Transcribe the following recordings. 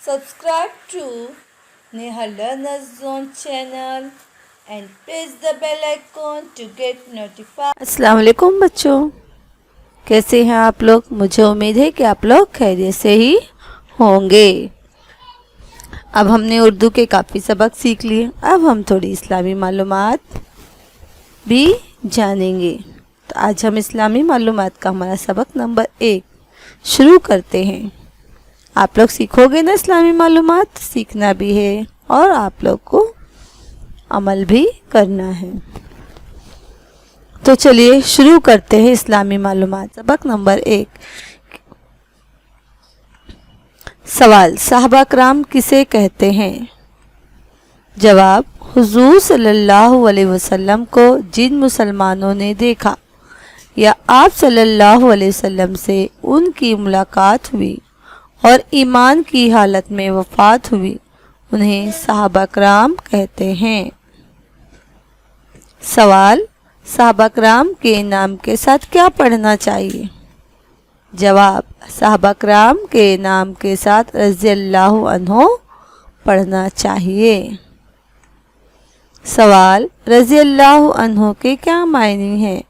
Subscribe to Neha Learners Zone channel and press the bell icon to get notified. अस्सलाम वालेकुम बच्चों, कैसे हैं आप लोग। मुझे उम्मीद है कि आप लोग खैरियत से ही होंगे। अब हमने उर्दू के काफ़ी सबक सीख लिए, अब हम थोड़ी इस्लामी मालूमात भी जानेंगे। तो आज हम इस्लामी मालूमात का हमारा सबक नंबर 1 शुरू करते हैं। आप लोग सीखोगे ना इस्लामी मालूमात, सीखना भी है और आप लोग को अमल भी करना है। तो चलिए शुरू करते हैं इस्लामी मालूमात। सबक नंबर 1। सवाल, साहबा कराम किसे कहते हैं? जवाब, हुजूर सल्लल्लाहु अलैहि वसल्लम को जिन मुसलमानों ने देखा या आप सल्लल्लाहु अलैहि वसल्लम से उनकी मुलाकात हुई और ईमान की हालत में वफ़ात हुई, उन्हें साहबा कराम कहते हैं। सवाल, साहबा कराम के नाम के साथ क्या पढ़ना चाहिए? जवाब, साहबा कराम के नाम के साथ रज़ियल्लाहु अन्हु पढ़ना चाहिए। सवाल, रज़ियल्लाहु अन्हु के क्या मायने हैं?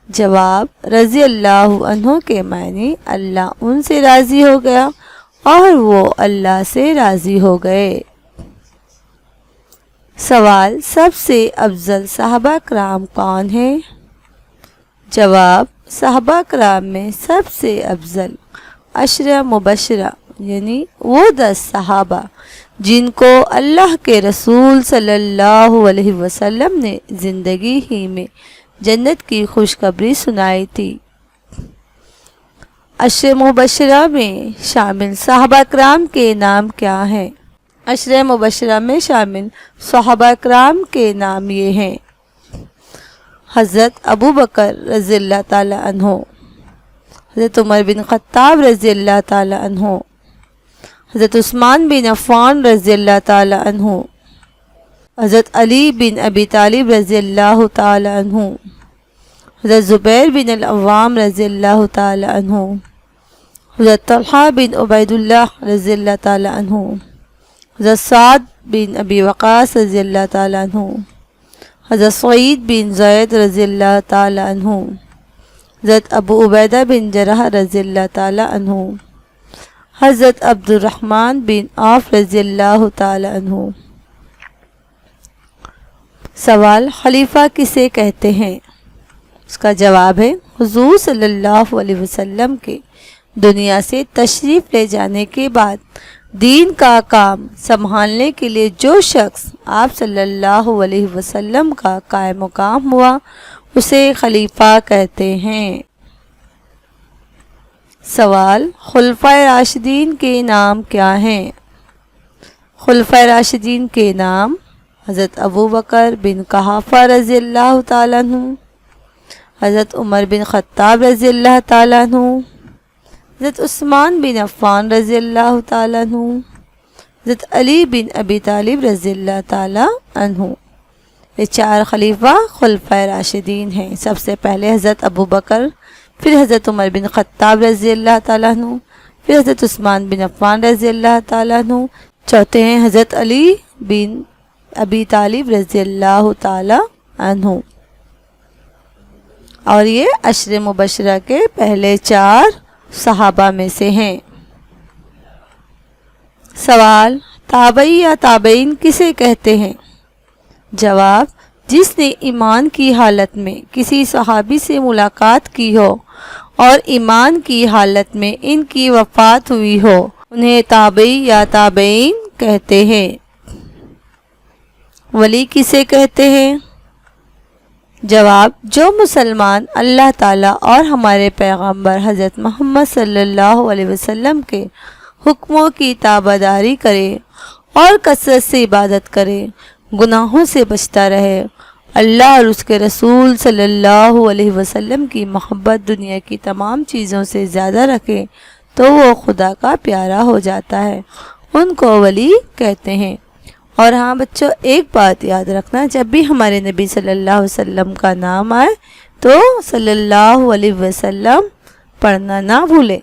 जवाब, रज़ियल्लाहु अन्हु के मायने अल्लाह उनसे राज़ी हो गया और वो अल्लाह से राज़ी हो गए। सवाल, सबसे अफजल साहबा कराम कौन है? जवाब, साहबा कराम में सबसे अफजल अशरा मुबशरा यानी वो 10 सहाबा जिनको अल्लाह के रसूल सल्लल्लाहु अलैहि वसल्लम ने ज़िंदगी ही में जन्नत की खुशखबरी सुनाई थी। अशरा मुबशरा में शामिल साहबा कराम के नाम क्या हैं? अशरा मुबशरा में शामिल साहबा कराम के नाम ये हैं: हज़रत अबू बकर रज़ियल्लाहु ताला अन्हु, हज़रत उमर बिन ख़त्ताब रज़ियल्लाहु ताला अन्हु, हज़रत उस्मान बिन अफ़्फ़ान रज़ियल्लाहु ताला अन्हु, हज़रत अली बिन अबी तालिब रज़ियल्लाहु ताला अन्हु, हज़रत ज़ुबैर बिन अल-अव्वाम रज़ियल्लाहु ताला अन्हु, हज़रत तलहा बिन उबैदुल्लाह रज़ियल्लाहु ताला अन्हु, हज़रत साद बिन अबी वक़ास रज़ियल्लाहु ताला अन्हु, हज़रत सईद बिन ज़ैद रज़ियल्लाहु ताला अन्हु, हज़रत अबू उबैदा बिन जरह रज़ियल्लाहु ताला अन्हु, हज़रत अब्दुर्रहमान बिन औफ रज़ियल्लाहु ताला अन्हु। सवाल, खलीफा किसे कहते हैं? उसका जवाब है, हुजूर सल्लल्लाहु अलैहि वसल्लम के दुनिया से तशरीफ़ ले जाने के बाद दीन का काम संभालने के लिए जो शख्स आप सल्लल्लाहु अलैहि वसल्लम का कायम मुकाम हुआ, उसे खलीफा कहते हैं। सवाल, खुलफाए राशिदीन के नाम क्या हैं? खुलफाए राशिदीन के नाम हज़रत अबू बकर बिन कहाफ़ा रज़ियल्लाहु ताला अन्हु, हज़रत उमर बिन ख़त्ताब रज़ियल्लाहु ताला अन्हु, हज़रत उस्मान बिन अफ़्फ़ान रज़ियल्लाहु ताला अन्हु, हज़रत अली बिन अबी तालिब रज़ियल्लाहु ताला अन्हु। ये 4 खलीफा खुलफाए राशिदीन हैं। सबसे पहले हज़रत अबू बकर, फिर हज़रत उमर बिन ख़त्ताब रज़ियल्लाहु ताला अन्हु, फिर हज़रत उस्मान बिन अफ़्फ़ान रज़ियल्लाहु ताला अन्हु, चौथे हैं हज़रत अली बिन अबी तालिब रज़ियल्लाहु ताला अन्हु। और ये अशरे मुबशरा के पहले 4 सहाबा में से हैं। सवाल, ताबई या ताबईन किसे कहते हैं? जवाब, जिसने ईमान की हालत में किसी सहाबी से मुलाकात की हो और ईमान की हालत में इनकी वफ़ात हुई हो, उन्हें ताबई या ताबईन कहते हैं। वली किसे कहते हैं? जवाब, जो मुसलमान अल्लाह ताला और हमारे पैगंबर हज़रत मोहम्मद सल्लल्लाहु अलैहि वसल्लम के हुक्मों की ताबेदारी करे और कसरत से इबादत करे, गुनाहों से बचता रहे, अल्लाह और उसके रसूल सल्लल्लाहु अलैहि वसल्लम की मोहब्बत दुनिया की तमाम चीज़ों से ज़्यादा रखे, तो वो खुदा का प्यारा हो जाता है, उनको वली कहते हैं। और हाँ बच्चों, एक बात याद रखना, जब भी हमारे नबी सल्लल्लाहु अलैहि वसल्लम का नाम आए तो सल्लल्लाहु अलैहि वसल्लम पढ़ना ना भूलें।